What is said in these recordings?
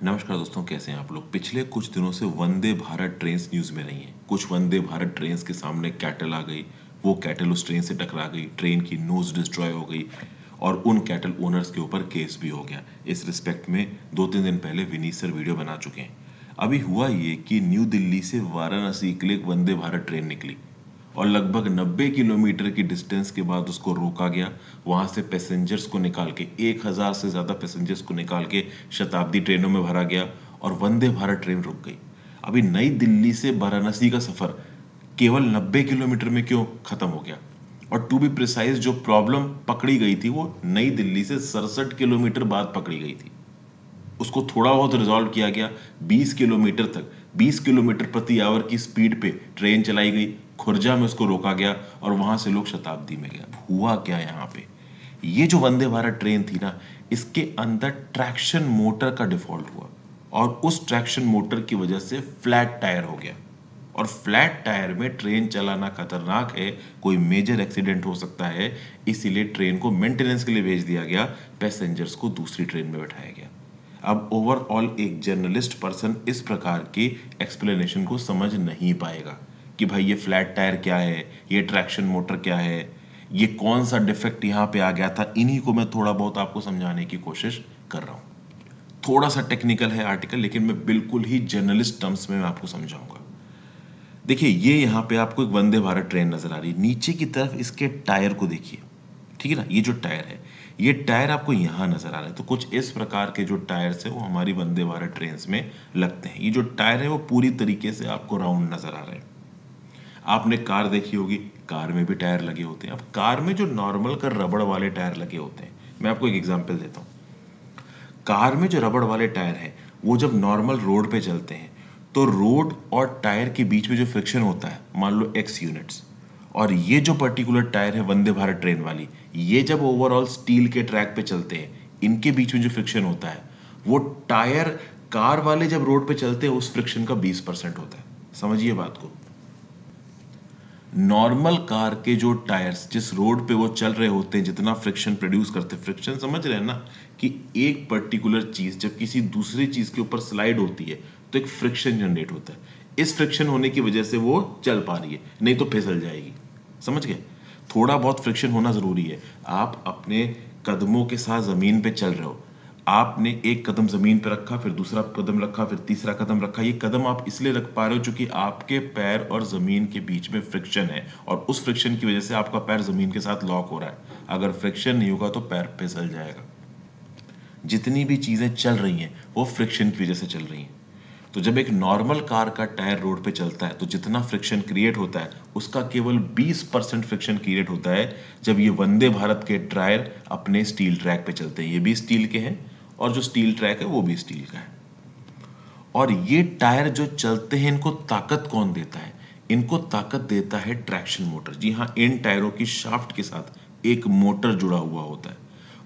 नमस्कार दोस्तों, कैसे हैं आप लोग। पिछले कुछ दिनों से वंदे भारत ट्रेन न्यूज़ में रही हैं। कुछ वंदे भारत ट्रेन के सामने कैटल आ गई, वो कैटल उस ट्रेन से टकरा गई, ट्रेन की नोज डिस्ट्रॉय हो गई और उन कैटल ओनर्स के ऊपर केस भी हो गया। इस रिस्पेक्ट में 2-3 दिन पहले विनीत सर वीडियो बना चुके हैं। अभी हुआ ये कि न्यू दिल्ली से वाराणसी के लिए एक वंदे भारत ट्रेन निकली और लगभग 90 किलोमीटर की डिस्टेंस के बाद उसको रोका गया। वहाँ से पैसेंजर्स को निकाल के 1000 से ज़्यादा पैसेंजर्स को निकाल के शताब्दी ट्रेनों में भरा गया और वंदे भारत ट्रेन रुक गई। अभी नई दिल्ली से वाराणसी का सफ़र केवल 90 किलोमीटर में क्यों ख़त्म हो गया? और टू बी प्रिसाइज, जो प्रॉब्लम पकड़ी गई थी वो नई दिल्ली से 67 किलोमीटर बाद पकड़ी गई थी। उसको थोड़ा बहुत रिजॉल्व किया गया। 20 किलोमीटर तक 20 किलोमीटर प्रति आवर की स्पीड पे ट्रेन चलाई गई। खुर्जा में उसको रोका गया और वहां से लोग शताब्दी में गए। हुआ क्या यहाँ पे? ये जो वंदे भारत ट्रेन थी ना, इसके अंदर ट्रैक्शन मोटर का डिफॉल्ट हुआ और उस ट्रैक्शन मोटर की वजह से फ्लैट टायर हो गया। और फ्लैट टायर में ट्रेन चलाना खतरनाक है, कोई मेजर एक्सीडेंट हो सकता है। इसीलिए ट्रेन को मेंटेनेंस के लिए भेज दिया गया, पैसेंजर्स को दूसरी ट्रेन में बैठाया गया। अब ओवरऑल एक जर्नलिस्ट पर्सन इस प्रकार की एक्सप्लेनेशन को समझ नहीं पाएगा कि भाई ये फ्लैट टायर क्या है, ये ट्रैक्शन मोटर क्या है, ये कौन सा डिफेक्ट यहाँ पे आ गया था। इन्हीं को मैं थोड़ा बहुत आपको समझाने की कोशिश कर रहा हूँ। थोड़ा सा टेक्निकल है आर्टिकल, लेकिन मैं बिल्कुल ही जर्नलिस्ट टर्म्स में मैं आपको समझाऊंगा। देखिए, ये यहाँ पे आपको एक वंदे भारत ट्रेन नजर आ रही है। नीचे की तरफ इसके टायर को देखिए, ठीक है ना। ये जो टायर है, ये टायर आपको यहाँ नजर आ रहा है। तो कुछ इस प्रकार के जो टायर्स है वो हमारी वंदे भारत ट्रेन में लगते हैं। ये जो टायर है वो पूरी तरीके से आपको राउंड नजर आ रहे हैं। आपने कार देखी होगी, कार में भी टायर लगे होते हैं। अब कार में जो नॉर्मल कर रबड़ वाले टायर लगे होते हैं, मैं आपको एक एग्जांपल देता हूँ। कार में जो रबड़ वाले टायर हैं, वो जब नॉर्मल रोड पे चलते हैं तो रोड और टायर के बीच में जो फ्रिक्शन होता है, मान लो x यूनिट्स, और ये जो पर्टिकुलर टायर है वंदे भारत ट्रेन वाली, ये जब ओवरऑल स्टील के ट्रैक पे चलते हैं, इनके बीच में जो फ्रिक्शन होता है, वो टायर कार वाले जब रोड पे चलते हैं उस फ्रिक्शन का 20% होता है। समझिए बात को। नॉर्मल कार के जो टायर्स जिस रोड पे वो चल रहे होते हैं, जितना फ्रिक्शन प्रोड्यूस करते हैं, फ्रिक्शन समझ रहे हैं ना, कि एक पर्टिकुलर चीज जब किसी दूसरी चीज के ऊपर स्लाइड होती है तो एक फ्रिक्शन जनरेट होता है। इस फ्रिक्शन होने की वजह से वो चल पा रही है, नहीं तो फिसल जाएगी। समझ गए? थोड़ा बहुत फ्रिक्शन होना जरूरी है। आप अपने कदमों के साथ जमीन पे चल रहे हो, आपने एक कदम जमीन पर रखा, फिर दूसरा कदम रखा, फिर तीसरा कदम रखा। ये कदम आप इसलिए रख पा रहे हो क्योंकि आपके पैर और जमीन के बीच में फ्रिक्शन है और उस फ्रिक्शन की वजह से आपका पैर जमीन के साथ लॉक हो रहा है। अगर फ्रिक्शन नहीं होगा तो पैर फिसल जाएगा। जितनी भी चीजें चल रही हैं वो फ्रिक्शन की वजह से चल रही हैं। तो जब एक नॉर्मल कार का टायर रोड पे चलता है तो जितना फ्रिक्शन क्रिएट होता है उसका केवल 20% फ्रिक्शन क्रिएट होता है जब ये वंदे भारत के टायर अपने स्टील ट्रैक पे चलते हैं। ये भी स्टील के हैं और जो स्टील ट्रैक है वो भी स्टील का है। और ये टायर जो चलते हैं, इनको ताकत कौन देता है? इनको ताकत देता है ट्रैक्शन मोटर। जी हाँ, इन टायरों की शाफ्ट के साथ एक मोटर जुड़ा हुआ होता है।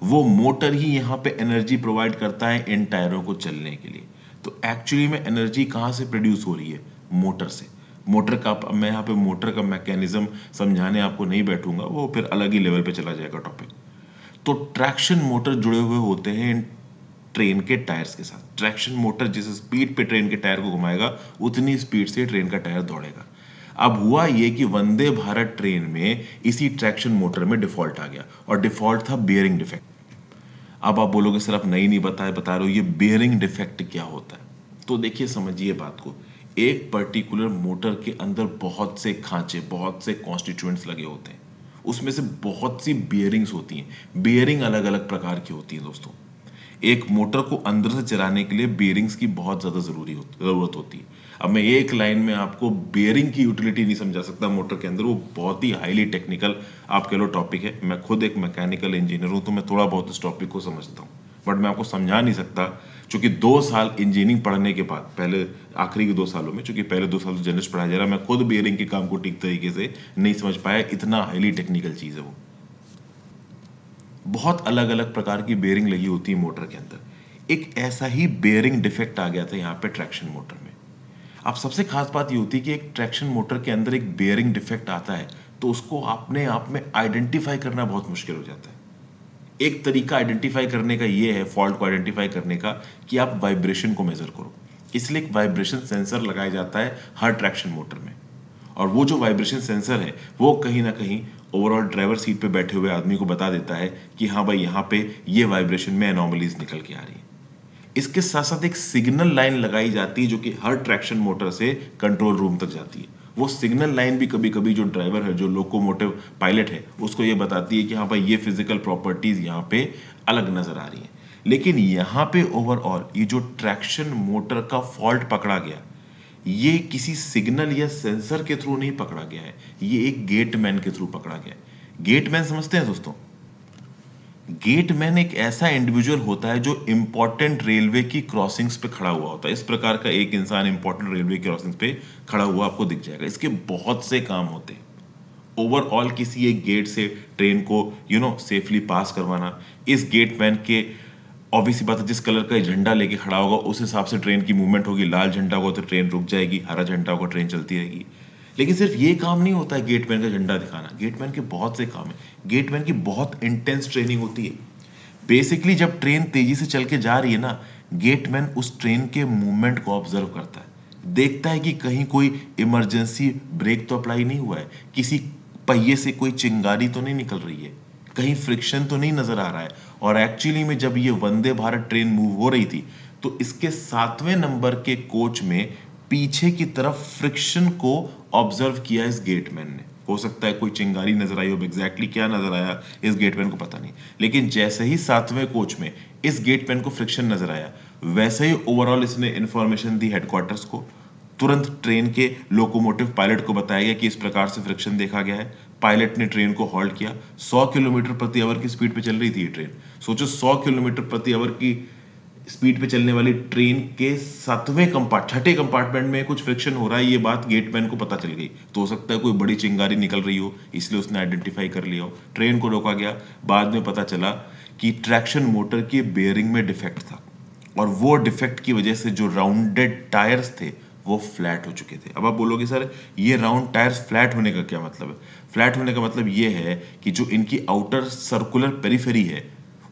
वो मोटर ही यहाँ पे एनर्जी प्रोवाइड करता है इन टायरों को चलने के लिए। तो एक्चुअली में एनर्जी कहाँ से प्रोड्यूस हो रही है? मोटर से। मोटर का मैं यहाँ पे मोटर का मैकेनिज्म समझाने आपको नहीं बैठूंगा, वो फिर अलग ही लेवल पे चला जाएगा टॉपिक। तो ट्रैक्शन मोटर जुड़े हुए होते हैं इन ट्रेन के टायर्स के साथ। ट्रैक्शन मोटर जिस स्पीड पे ट्रेन के टायर को घुमाएगा उतनी स्पीड से ट्रेन का टायर दौड़ेगा। अब हुआ ये कि वंदे भारत ट्रेन में इसी ट्रैक्शन मोटर में डिफॉल्ट आ गया और डिफॉल्ट था बियरिंग डिफेक्ट। अब आप बोलोगे सर आप नहीं बता रहे हो, ये बियरिंग डिफेक्ट क्या होता है? तो देखिए, समझिए बात को। एक पर्टिकुलर मोटर के अंदर बहुत से खांचे, बहुत से कॉन्स्टिट्यूएंट्स लगे होते हैं। उसमें से बहुत सी बियरिंग्स होती हैं। बियरिंग अलग अलग प्रकार की होती है दोस्तों। एक मोटर को अंदर से चलाने के लिए बेयरिंग्स की बहुत ज़्यादा ज़रूरत होती है। अब मैं एक लाइन में आपको बेयरिंग की यूटिलिटी नहीं समझा सकता मोटर के अंदर, वो बहुत ही हाईली टेक्निकल आप कह लो टॉपिक है। मैं खुद एक मैकेनिकल इंजीनियर हूँ तो मैं थोड़ा बहुत इस टॉपिक को समझता हूँ, बट मैं आपको समझा नहीं सकता क्योंकि 2 साल इंजीनियरिंग पढ़ने के बाद, पहले आखिरी के 2 सालों में, चूंकि पहले 2 साल तो जर्नलिस्ट पढ़ाया जा रहा है, मैं खुद बेयरिंग के काम को ठीक तरीके से नहीं समझ पाया। इतना हाईली टेक्निकल चीज़ है वो। बहुत अलग अलग प्रकार की बेयरिंग लगी होती है मोटर के अंदर। एक ऐसा ही बेयरिंग डिफेक्ट आ गया था यहाँ पे ट्रैक्शन मोटर में। अब सबसे खास बात ये होती है कि एक ट्रैक्शन मोटर के अंदर एक बेयरिंग डिफेक्ट आता है तो उसको अपने आप में आइडेंटिफाई करना बहुत मुश्किल हो जाता है। एक तरीका आइडेंटिफाई करने का ये है, फॉल्ट को आइडेंटिफाई करने का, कि आप वाइब्रेशन को मेजर करो। इसलिए एक वाइब्रेशन सेंसर लगाया जाता है हर ट्रैक्शन मोटर में, और वो जो वाइब्रेशन सेंसर है वो कहीं ना कहीं ओवरऑल ड्राइवर सीट पे बैठे हुए आदमी को बता देता है कि हाँ भाई, यहाँ पे ये वाइब्रेशन में एनॉमलीज निकल के आ रही है। इसके साथ साथ एक सिग्नल लाइन लगाई जाती है जो कि हर ट्रैक्शन मोटर से कंट्रोल रूम तक जाती है। वो सिग्नल लाइन भी कभी कभी जो ड्राइवर है, जो लोकोमोटिव पायलट है, उसको ये बताती है कि हाँ भाई, ये फिजिकल प्रॉपर्टीज यहाँ पे अलग नजर आ रही हैं। लेकिन यहाँ पे ओवरऑल ये जो ट्रैक्शन मोटर का फॉल्ट पकड़ा गया, ये किसी सिग्नल या सेंसर के थ्रू नहीं पकड़ा गया है, ये एक गेटमैन के थ्रू पकड़ा गया है। गेटमैन समझते हैं दोस्तों? गेटमैन एक ऐसा इंडिविजुअल होता है जो इंपॉर्टेंट रेलवे की क्रॉसिंग्स पे खड़ा हुआ होता है। इस प्रकार का एक इंसान इंपॉर्टेंट रेलवे क्रॉसिंग्स पे खड़ा हुआ आपको दिख जाएगा। इसके बहुत से काम होते हैं। ओवरऑल किसी एक गेट से ट्रेन को सेफली पास करवाना, इस गेटमैन के ऑब्वियसली बात है, जिस कलर का झंडा लेके खड़ा होगा उस हिसाब से ट्रेन की मूवमेंट होगी। लाल झंडा होगा तो ट्रेन रुक जाएगी, हरा झंडा होगा ट्रेन चलती रहेगी। लेकिन सिर्फ ये काम नहीं होता है गेटमैन का झंडा दिखाना, गेटमैन के बहुत से काम है। गेटमैन की बहुत इंटेंस ट्रेनिंग होती है। बेसिकली जब ट्रेन तेजी से चल के जा रही है ना, गेटमैन उस ट्रेन के मूवमेंट को ऑब्जर्व करता है, देखता है कि कहीं कोई इमरजेंसी ब्रेक तो अप्लाई नहीं हुआ है, किसी पहिए से कोई चिंगारी तो नहीं निकल रही है, कहीं फ्रिक्शन तो नहीं नजर आ रहा है। और एक्चुअली में जब ये वंदे भारत ट्रेन मूव हो रही थी तो इसके 7वें नंबर के कोच में पीछे की तरफ फ्रिक्शन को ऑब्जर्व किया इस गेटमैन ने। हो सकता है कोई चिंगारी नजर आई हो, एग्जैक्टली क्या नजर आया इस गेटमैन को पता नहीं, लेकिन जैसे ही 7वें कोच में इस गेटमैन को फ्रिक्शन नजर आया, वैसे ही ओवरऑल इसने इंफॉर्मेशन दी हेडक्वार्टर्स को। तुरंत ट्रेन के लोकोमोटिव पायलट को बताया गया कि इस प्रकार से फ्रिक्शन देखा गया है। पायलट ने ट्रेन को हॉल्ट किया। 100 किलोमीटर प्रति आवर की स्पीड पे चल रही थी ये ट्रेन। सोचो, 100 किलोमीटर प्रति आवर की स्पीड पे चलने वाली ट्रेन के 6ठे कंपार्टमेंट में कुछ फ्रिक्शन हो रहा है, ये बात गेटमैन को पता चल गई। तो हो सकता है कोई बड़ी चिंगारी निकल रही हो, इसलिए उसने आइडेंटिफाई कर लिया हो। ट्रेन को रोका गया। बाद में पता चला कि ट्रैक्शन मोटर के बेयरिंग में डिफेक्ट था, और वो डिफेक्ट की वजह से जो राउंडेड टायर्स थे वो फ्लैट हो चुके थे। अब आप बोलोगे सर, ये राउंड टायर्स फ्लैट होने का क्या मतलब है? फ्लैट होने का मतलब ये है कि जो इनकी आउटर सर्कुलर पेरिफेरी है,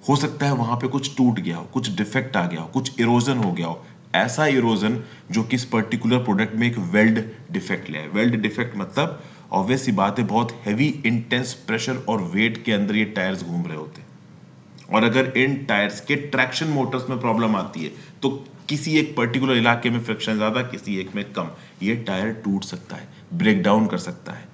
हो सकता है वहां पे कुछ टूट गया हो, कुछ डिफेक्ट आ गया हो, कुछ इरोजन हो गया हो। ऐसा इरोजन जो कि इस पर्टिकुलर प्रोडक्ट में एक वेल्ड डिफेक्ट ले आए। वेल्ड डिफेक्ट मतलब ऑब्वियस सी बात है, बहुत हैवी इंटेंस प्रेशर और वेट के अंदर ये टायर्स घूम रहे होते हैं। और अगर इन टायर्स के ट्रैक्शन मोटर्स में प्रॉब्लम आती है तो किसी एक पर्टिकुलर इलाके में फ्रिक्शन ज्यादा, किसी एक में कम, ये टायर टूट सकता है, ब्रेक डाउन कर सकता है।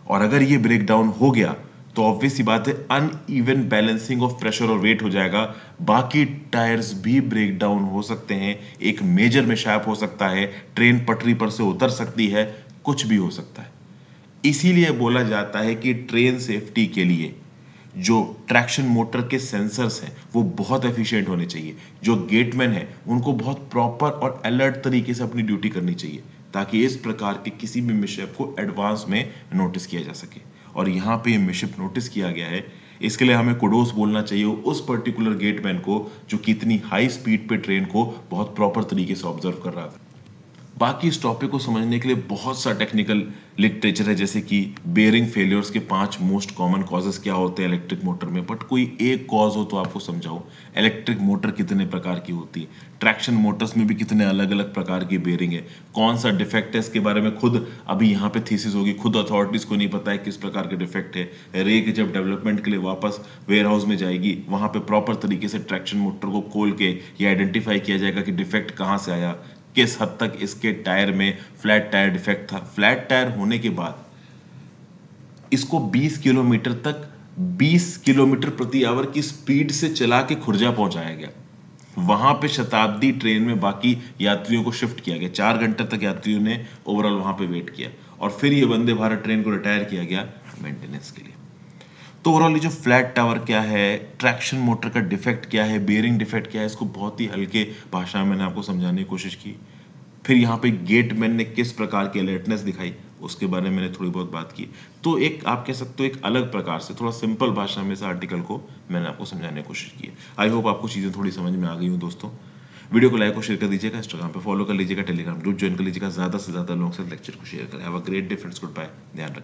और अगर ये ब्रेक डाउन हो गया तो ऑब्वियस सी बात है, अनइवन बैलेंसिंग ऑफ प्रेशर और वेट हो जाएगा। बाकी टायर्स भी ब्रेक डाउन हो सकते हैं, एक मेजर मिसहैप हो सकता है, ट्रेन पटरी पर से उतर सकती है, कुछ भी हो सकता है। इसीलिए बोला जाता है कि ट्रेन सेफ्टी के लिए जो ट्रैक्शन मोटर के सेंसर्स हैं वो बहुत एफिशिएंट होने चाहिए। जो गेटमैन है उनको बहुत प्रॉपर और अलर्ट तरीके से अपनी ड्यूटी करनी चाहिए, ताकि इस प्रकार के किसी भी मिसहैप को एडवांस में नोटिस किया जा सके। और यहाँ पे मिसहैप नोटिस किया गया है, इसके लिए हमें कुडोस बोलना चाहिए उस पर्टिकुलर गेटमैन को जो कितनी हाई स्पीड पे ट्रेन को बहुत प्रॉपर तरीके से ऑब्जर्व कर रहा था। बाकी इस टॉपिक को समझने के लिए बहुत सा टेक्निकल लिटरेचर है, जैसे कि बेयरिंग फेलियर्स के 5 मोस्ट कॉमन कॉजेस क्या होते हैं इलेक्ट्रिक मोटर में। बट कोई एक कॉज हो तो आपको समझाओ। इलेक्ट्रिक मोटर कितने प्रकार की होती है, ट्रैक्शन मोटर्स में भी कितने अलग अलग प्रकार की बेयरिंग है, कौन सा डिफेक्ट है, इसके बारे में खुद अभी यहाँ पे थीसिस होगी, खुद अथॉरिटीज को नहीं पता है किस प्रकार के डिफेक्ट है। रेक जब डेवलपमेंट के लिए वापस वेयर हाउस में जाएगी, वहां पे प्रॉपर तरीके से ट्रैक्शन मोटर को खोल के ये आइडेंटिफाई किया जाएगा कि डिफेक्ट कहाँ से आया, किस हद तक इसके टायर में फ्लैट टायर डिफेक्ट था। फ्लैट टायर होने के बाद इसको 20 किलोमीटर तक 20 किलोमीटर प्रति आवर की स्पीड से चला के खुर्जा पहुंचाया गया। वहां पे शताब्दी ट्रेन में बाकी यात्रियों को शिफ्ट किया गया। 4 घंटे तक यात्रियों ने ओवरऑल वहां पे वेट किया, और फिर ये वंदे भारत ट्रेन को रिटायर किया गया मेंटेनेंस के लिए। तो ओवरऑल ये जो फ्लैट टावर क्या है, ट्रैक्शन मोटर का डिफेक्ट क्या है, बेयरिंग डिफेक्ट क्या है, इसको बहुत ही हल्के भाषा में मैंने आपको समझाने की कोशिश की। फिर यहाँ पे गेटमैन ने किस प्रकार की अलर्टनेस दिखाई, उसके बारे में मैंने थोड़ी बहुत बात की। तो एक आप कह सकते हो एक अलग प्रकार से थोड़ा सिंपल भाषा में इस आर्टिकल को मैंने आपको समझाने की कोशिश की है। आई होप आपको चीज़ें थोड़ी समझ में आ गई हूँ दोस्तों। वीडियो को लाइक और शेयर कर दीजिएगा, इंस्टाग्राम पे फॉलो कर लीजिएगा, टेलीग्राम ग्रुप ज्वाइन कर लीजिएगा, ज़्यादा से ज़्यादा लोगों से लेक्चर को शेयर करें। Have a great day friends, good bye, ध्यान रखें।